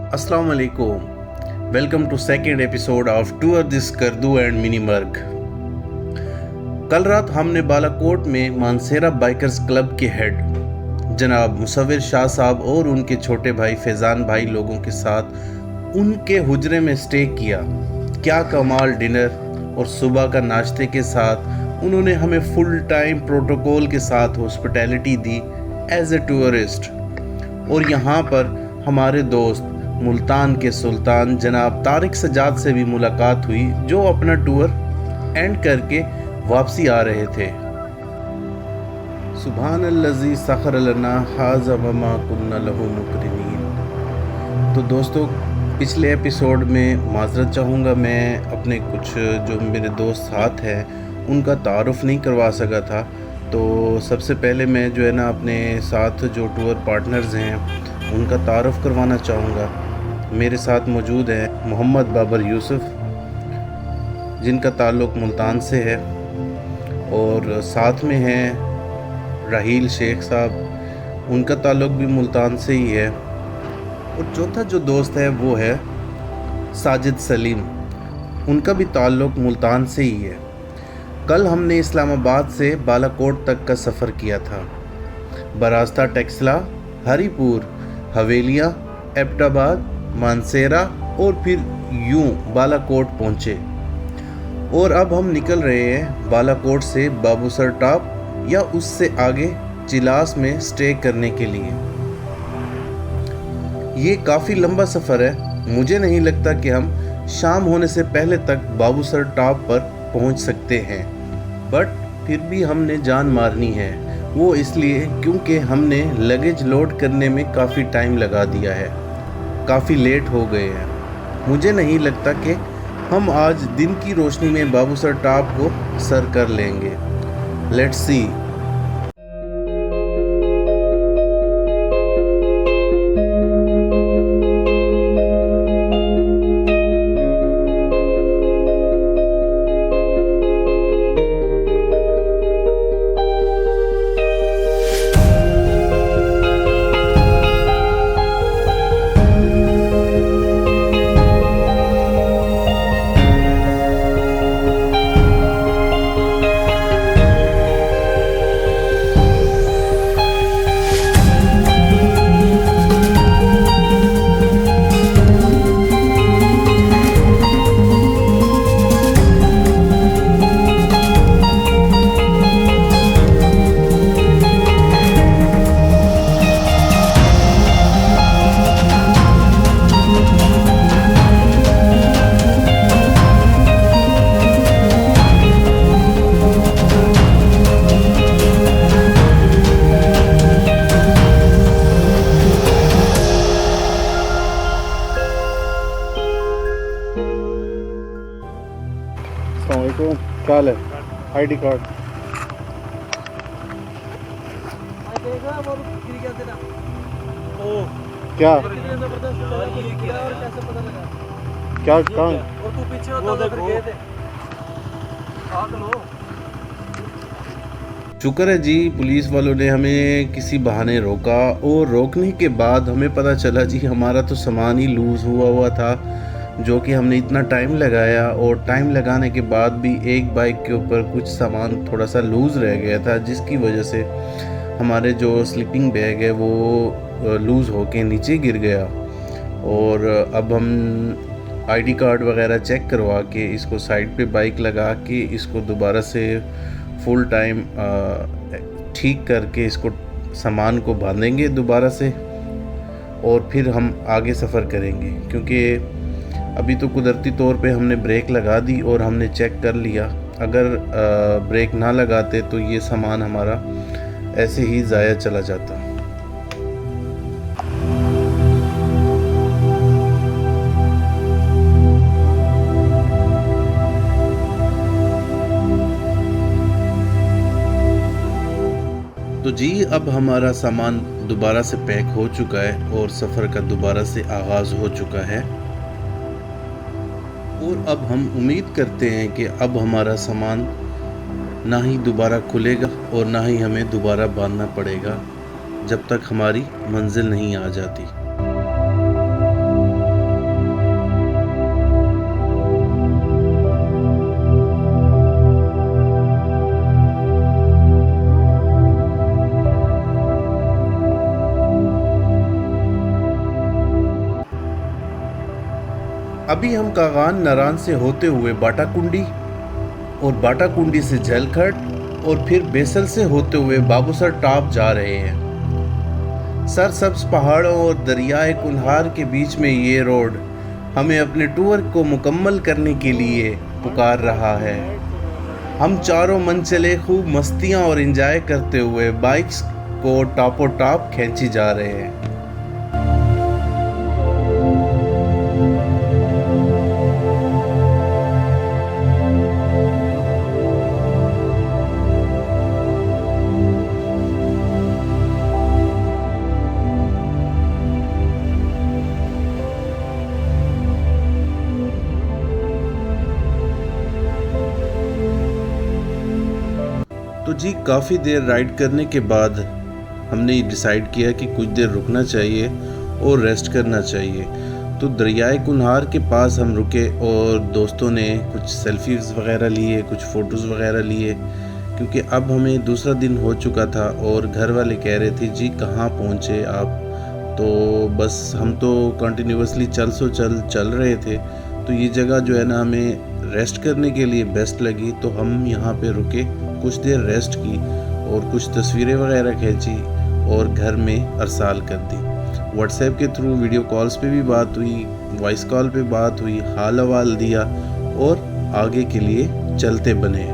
अस्सलाम वालेकुम। Welcome to second episode of tour this Skardu and Minimarg. कल रात हमने बालाकोट में मानसेरा बाइकर्स क्लब के हेड जनाब मुसव्विर शाह साहब और उनके छोटे भाई फैज़ान भाई लोगों के साथ उनके हुजरे में स्टे किया। क्या कमाल डिनर और सुबह का नाश्ते के साथ उन्होंने हमें फुल टाइम प्रोटोकॉल के साथ हॉस्पिटैलिटी दी एज ए टूरिस्ट। और यहाँ पर हमारे दोस्त मुल्तान के सुल्तान जनाब तारिक सजाद से भी मुलाकात हुई, जो अपना टूर एंड करके वापसी आ रहे थे। सुभानल्लज़ी सखर लना हाज़ा वमा कुन्ना लहू मुक़रिनीन। तो दोस्तों, पिछले एपिसोड में माज़रत चाहूँगा, मैं अपने कुछ जो मेरे दोस्त साथ हैं उनका तारुफ़ नहीं करवा सका था। तो सबसे पहले मैं जो है ना अपने साथ जो टूर पार्टनर्स हैं उनका तारुफ़ करवाना चाहूँगा। मेरे साथ मौजूद है मोहम्मद बाबर यूसुफ, जिनका ताल्लुक़ मुल्तान से है, और साथ में हैं राहील शेख साहब, उनका ताल्लुक़ भी मुल्तान से ही है। और चौथा जो दोस्त है वो है साजिद सलीम, उनका भी ताल्लुक़ मुल्तान से ही है। कल हमने इस्लामाबाद से बालाकोट तक का सफ़र किया था। बरास्ता टेक्सला, हरीपुर, हवेलियाँ, एबटाबाद, मानसेरा और फिर यूं बालाकोट पहुँचे। और अब हम निकल रहे हैं बालाकोट से बाबूसर टॉप या उससे आगे चिलास में स्टे करने के लिए। ये काफ़ी लंबा सफ़र है। मुझे नहीं लगता कि हम शाम होने से पहले तक बाबूसर टॉप पर पहुंच सकते हैं, बट फिर भी हमने जान मारनी है। वो इसलिए क्योंकि हमने लगेज लोड करने में काफ़ी टाइम लगा दिया है, काफ़ी लेट हो गए हैं। मुझे नहीं लगता कि हम आज दिन की रोशनी में बाबूसर टॉप को सर कर लेंगे। Let's see. क्या हाल है? आईडी कार्ड क्या क्या कहाँ? शुक्र है जी, पुलिस वालों ने हमें किसी बहाने रोका, और रोकने के बाद हमें पता चला जी हमारा तो सामान ही लूज़ हुआ था, जो कि हमने इतना टाइम लगाया, और टाइम लगाने के बाद भी एक बाइक के ऊपर कुछ सामान थोड़ा सा लूज़ रह गया था, जिसकी वजह से हमारे जो स्लीपिंग बैग है वो लूज़ होके नीचे गिर गया। और अब हम आईडी कार्ड वगैरह चेक करवा के इसको साइड पे बाइक लगा के इसको दोबारा से फुल टाइम ठीक करके इसको सामान को बांधेंगे दोबारा से, और फिर हम आगे सफ़र करेंगे। क्योंकि अभी तो कुदरती तौर पे हमने ब्रेक लगा दी और हमने चेक कर लिया, अगर ब्रेक ना लगाते तो ये सामान हमारा ऐसे ही ज़ाया चला जाता। तो जी, अब हमारा सामान दोबारा से पैक हो चुका है और सफ़र का दोबारा से आगाज़ हो चुका है। और अब हम उम्मीद करते हैं कि अब हमारा सामान ना ही दोबारा खुलेगा और ना ही हमें दोबारा बांधना पड़ेगा जब तक हमारी मंजिल नहीं आ जाती। अभी हम कागान नारान से होते हुए बाटाकुंडी और बाटाकुंडी से झलखट और फिर बेसल से होते हुए बाबूसर टॉप जा रहे हैं। सरसब्ज पहाड़ों और दरियाए कुन्हार के बीच में ये रोड हमें अपने टूर को मुकम्मल करने के लिए पुकार रहा है। हम चारों मंजिलें खूब मस्तियाँ और एंजॉय करते हुए बाइक्स को टॉपो टॉप खींची जा रहे हैं। तो जी काफ़ी देर राइड करने के बाद हमने ये डिसाइड किया कि कुछ देर रुकना चाहिए और रेस्ट करना चाहिए। तो दरियाए कुन्हार के पास हम रुके और दोस्तों ने कुछ सेल्फीज़ वगैरह लिए, कुछ फ़ोटोज़ वगैरह लिए, क्योंकि अब हमें दूसरा दिन हो चुका था और घर वाले कह रहे थे जी कहाँ पहुँचे आप। तो बस हम तो कंटिन्यूसली चल रहे थे। तो ये जगह जो है ना हमें रेस्ट करने के लिए बेस्ट लगी, तो हम यहाँ पे रुके, कुछ देर रेस्ट की और कुछ तस्वीरें वगैरह खींची और घर में अरसाल कर दी। व्हाट्सएप के थ्रू वीडियो कॉल्स पे भी बात हुई, वॉइस कॉल पे बात हुई, हाल अहवाल दिया और आगे के लिए चलते बने।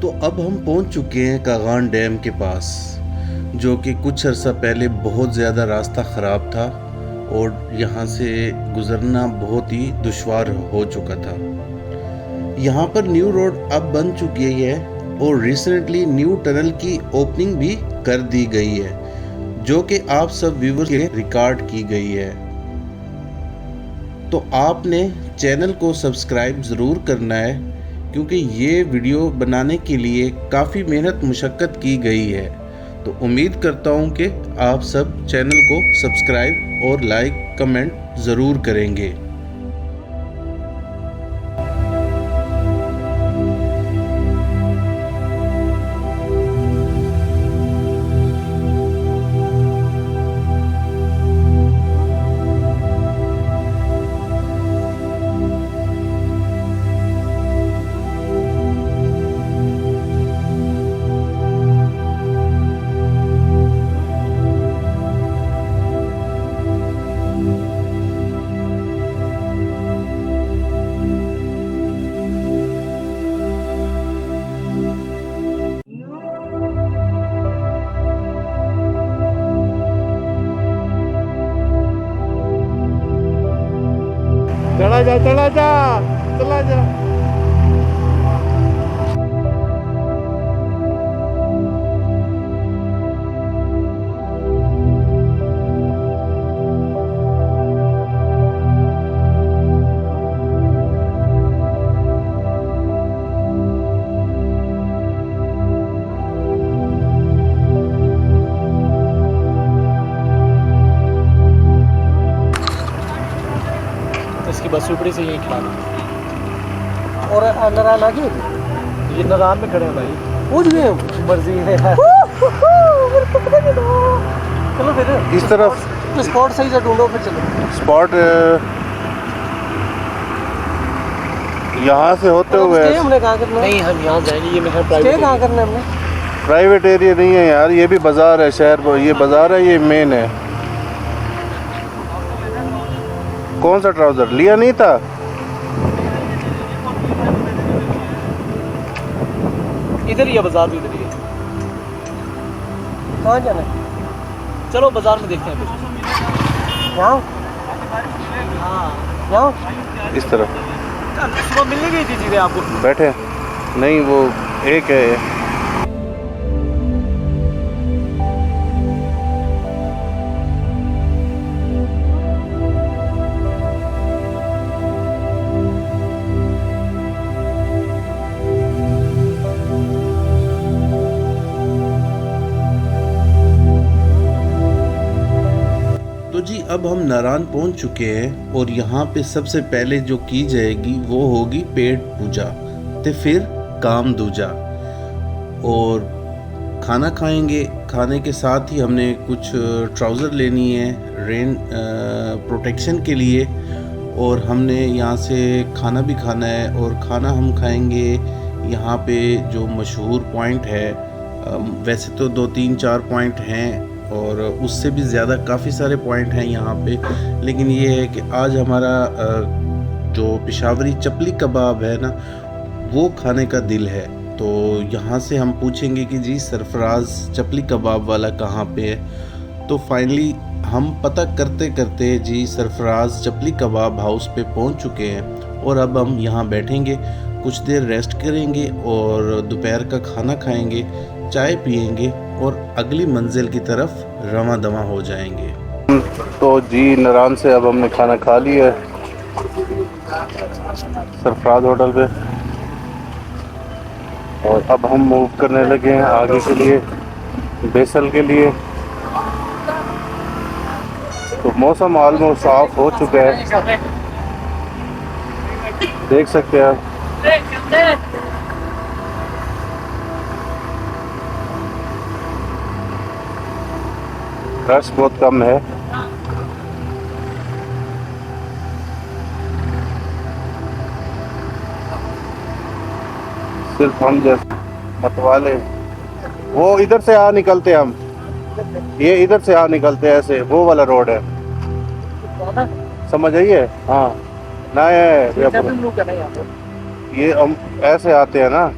तो अब हम पहुंच चुके हैं कागान डैम के पास, जो कि कुछ अर्सा पहले बहुत ज़्यादा रास्ता ख़राब था और यहाँ से गुज़रना बहुत ही दुश्वार हो चुका था। यहाँ पर न्यू रोड अब बन चुकी है और रिसेंटली न्यू टनल की ओपनिंग भी कर दी गई है, जो कि आप सब व्यूअर्स के लिए रिकॉर्ड की गई है। तो आपने चैनल को सब्सक्राइब ज़रूर करना है, क्योंकि ये वीडियो बनाने के लिए काफ़ी मेहनत मुशक्क़त की गई है। तो उम्मीद करता हूँ कि आप सब चैनल को सब्सक्राइब और लाइक कमेंट ज़रूर करेंगे। चला जा। इसकी बस ऊपरी से यही खड़ा और नारायण आगे ये नारायण में खड़े हैं भाई, पूछ गए मर्जी है। चलो फिर इस तरफ तो स्पॉट सही से ढूंढो, फिर चलो स्पॉट यहाँ से होते तो हुए स्टे हमने कहाँ करना है? नहीं हम यहाँ जाएंगे, ये मेरा स्टे प्राइवेट कहाँ करना है हमने? प्राइवेट एरिया नहीं है यार, ये भी बाजार है, शहर ये बाजार है, ये मेन है। कौन सा ट्राउजर लिया नहीं था? इधर ही है बाजार, भी इधर ही है। कहाँ जाना है? चलो बाजार में देखते हैं फिर। यहाँ हाँ यहाँ इस तरफ सुबह मिलने गई थी चीज़ें आपको। बैठे नहीं, वो एक है। जी अब हम नारायण पहुंच चुके हैं और यहाँ पे सबसे पहले जो की जाएगी वो होगी पेट पूजा ते फिर काम दूजा। और खाना खाएंगे। खाने के साथ ही हमने कुछ ट्राउज़र लेनी है रेन प्रोटेक्शन के लिए, और हमने यहाँ से खाना भी खाना है। और खाना हम खाएंगे यहाँ पे जो मशहूर पॉइंट है, वैसे तो 2-3-4 पॉइंट हैं और उससे भी ज़्यादा काफ़ी सारे पॉइंट हैं यहाँ पे, लेकिन ये है कि आज हमारा जो पेशावरी चपली कबाब है ना, वो खाने का दिल है। तो यहाँ से हम पूछेंगे कि जी सरफराज चपली कबाब वाला कहाँ पे है। तो फाइनली हम पता करते करते जी सरफराज चपली कबाब हाउस पे पहुँच चुके हैं, और अब हम यहाँ बैठेंगे, कुछ देर रेस्ट करेंगे और दोपहर का खाना खाएंगे, चाय पिएंगे और अगली मंजिल की तरफ रवां दवां हो जाएंगे। तो जी नारायण से अब हमने खाना खा लिया है सरफराज होटल पे, और अब हम मूव करने लगे हैं आगे के लिए, बेसल के लिए। तो मौसम ऑलमोस्ट साफ हो चुका है, देख सकते हैं आप। रश बहुत कम है। सिर्फ हम जैसे मतवाले वो इधर से आ निकलते, हम ये इधर से आ निकलते हैं, ऐसे वो वाला रोड है, समझ आइए। हाँ ना ये हम ऐसे आते हैं ना,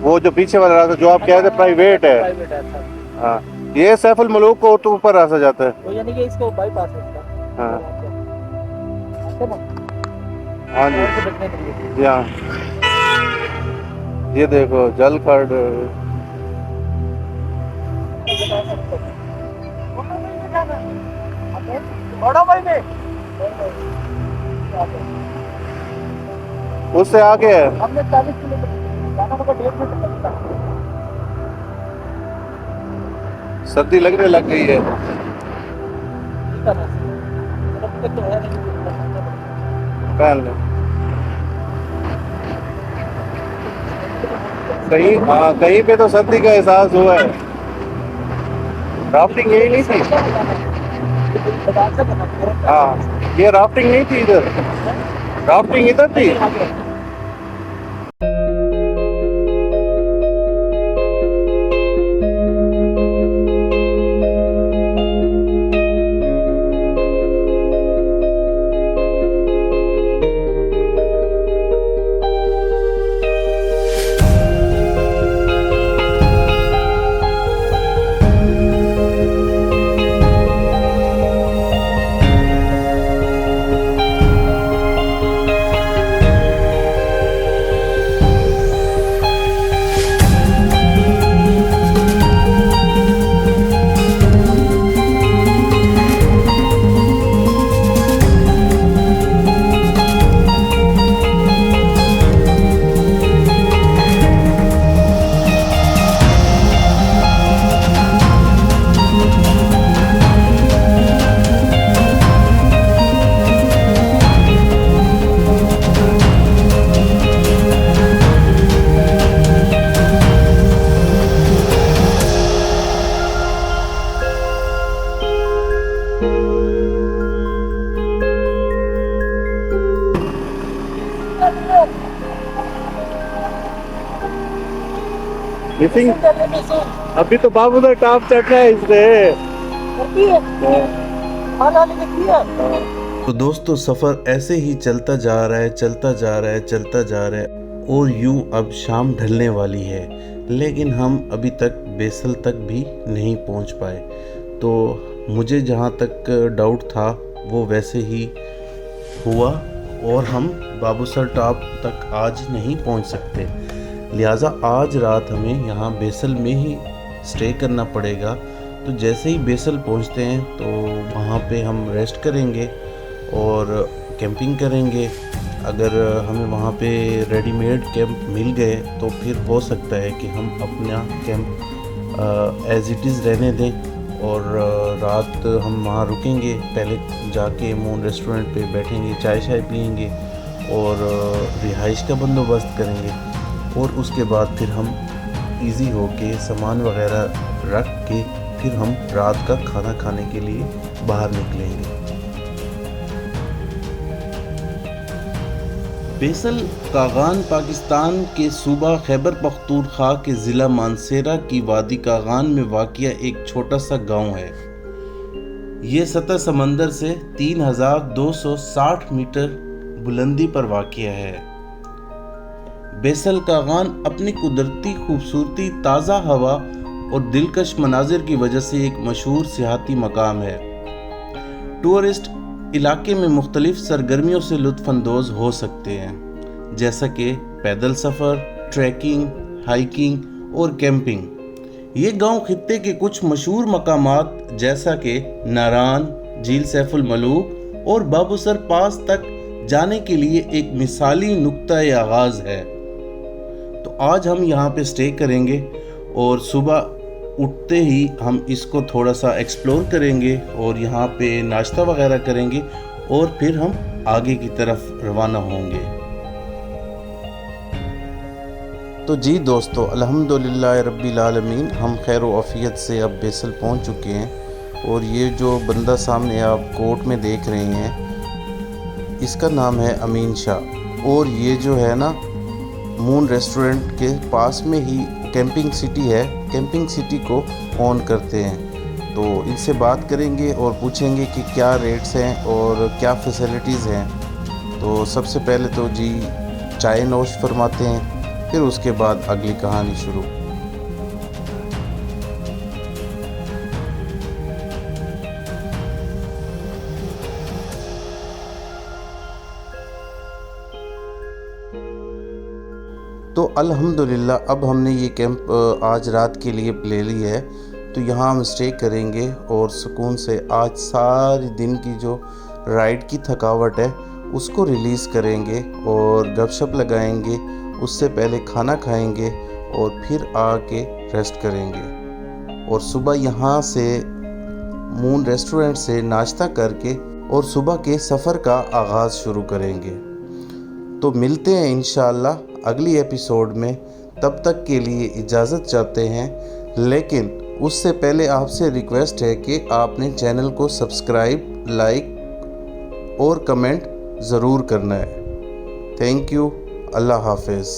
वो जो पीछे वाला रास्ता जो आप कह रहे थे प्राइवेट है। हाँ ये सैफुल मलूक को तो ऊपर रास्ता जाता है, तो यानी कि इसको बाईपास है इसका। हाँ हाँ जी हाँ। ये देखो जलखड़, उससे आगे है। हमने 40 किलोमीटर जाना, मगर 1.5 मिनट लगता है। सर्दी लगने लग गई है। पहन ले कहीं, हाँ कहीं पे तो सर्दी का एहसास हुआ है। राफ्टिंग यही नहीं थी? हाँ ये राफ्टिंग नहीं थी इधर, राफ्टिंग इधर थी। मिसिंग अभी तो बाबू का टॉप चढ़ना है इससे। तो दोस्तों सफ़र ऐसे ही चलता जा रहा है, चलता जा रहा है, चलता जा रहा है, और यूं अब शाम ढलने वाली है, लेकिन हम अभी तक बेसल तक भी नहीं पहुंच पाए। तो मुझे जहां तक डाउट था वो वैसे ही हुआ, और हम बाबूसर टॉप तक आज नहीं पहुंच सकते, लिहाजा आज रात हमें यहाँ बेसल में ही स्टे करना पड़ेगा। तो जैसे ही बेसल पहुँचते हैं तो वहाँ पे हम रेस्ट करेंगे और कैंपिंग करेंगे। अगर हमें वहाँ पे रेडीमेड कैंप मिल गए तो फिर हो सकता है कि हम अपना कैंप एज़ इट इज़ रहने दें और रात हम वहाँ रुकेंगे। पहले जाके मून रेस्टोरेंट पे बैठेंगे, चाय शाय पियेंगे और रिहाइश का बंदोबस्त करेंगे, और उसके बाद फिर हम इजी हो के सामान वगैरह रख के फिर हम रात का खाना खाने के लिए बाहर निकलेंगे। बैसल कागान पाकिस्तान के सूबा खैबर पख्तूनख्वा के ज़िला मानसेरा की वादी कागान में वाक़िया एक छोटा सा गांव है। ये सतह समंदर से 3260 मीटर बुलंदी पर वाक़िया है। बैसल कागान अपनी कुदरती खूबसूरती, ताज़ा हवा और दिलकश मनाजिर की वजह से एक मशहूर सियाहती मकाम है। टूरिस्ट इलाके में मुख्तलिफ सरगर्मियों से लुत्फ़अंदोज़ हो सकते हैं, जैसा कि पैदल सफ़र, ट्रैकिंग, हाइकिंग और कैंपिंग। ये गांव खित्ते के कुछ मशहूर मकामात जैसा कि नारान, झील सैफुल मलूक और बाबूसर पास तक जाने के लिए एक मिसाली नुक्ता आगाज़ है। तो आज हम यहाँ पे स्टे करेंगे और सुबह उठते ही हम इसको थोड़ा सा एक्सप्लोर करेंगे और यहाँ पे नाश्ता वगैरह करेंगे और फिर हम आगे की तरफ रवाना होंगे। तो जी दोस्तों, अल्हम्दुलिल्लाह रब्बिल आलमीन, हम खैर व आफियत से अब बैसल पहुँच चुके हैं। और ये जो बंदा सामने आप कोर्ट में देख रहे हैं, इसका नाम है अमीन शाह। और ये जो है ना, मून रेस्टोरेंट के पास में ही कैंपिंग सिटी है, कैंपिंग सिटी को ऑन करते हैं। तो इनसे बात करेंगे और पूछेंगे कि क्या रेट्स हैं और क्या फैसिलिटीज़ हैं। तो सबसे पहले तो जी चाय नोश फरमाते हैं, फिर उसके बाद अगली कहानी शुरू। तो अल्हम्दुलिल्लाह अब हमने ये कैंप आज रात के लिए ले ली है। तो यहाँ हम स्टे करेंगे और सुकून से आज सारी दिन की जो राइड की थकावट है उसको रिलीज़ करेंगे और गपशप लगाएंगे। उससे पहले खाना खाएंगे और फिर आके रेस्ट करेंगे और सुबह यहाँ से मून रेस्टोरेंट से नाश्ता करके और सुबह के सफ़र का आगाज़ शुरू करेंगे। तो मिलते हैं इंशाअल्लाह अगली एपिसोड में। तब तक के लिए इजाज़त चाहते हैं, लेकिन उससे पहले आपसे रिक्वेस्ट है कि आपने चैनल को सब्सक्राइब, लाइक और कमेंट ज़रूर करना है। Thank you. अल्लाह हाफ़िज़।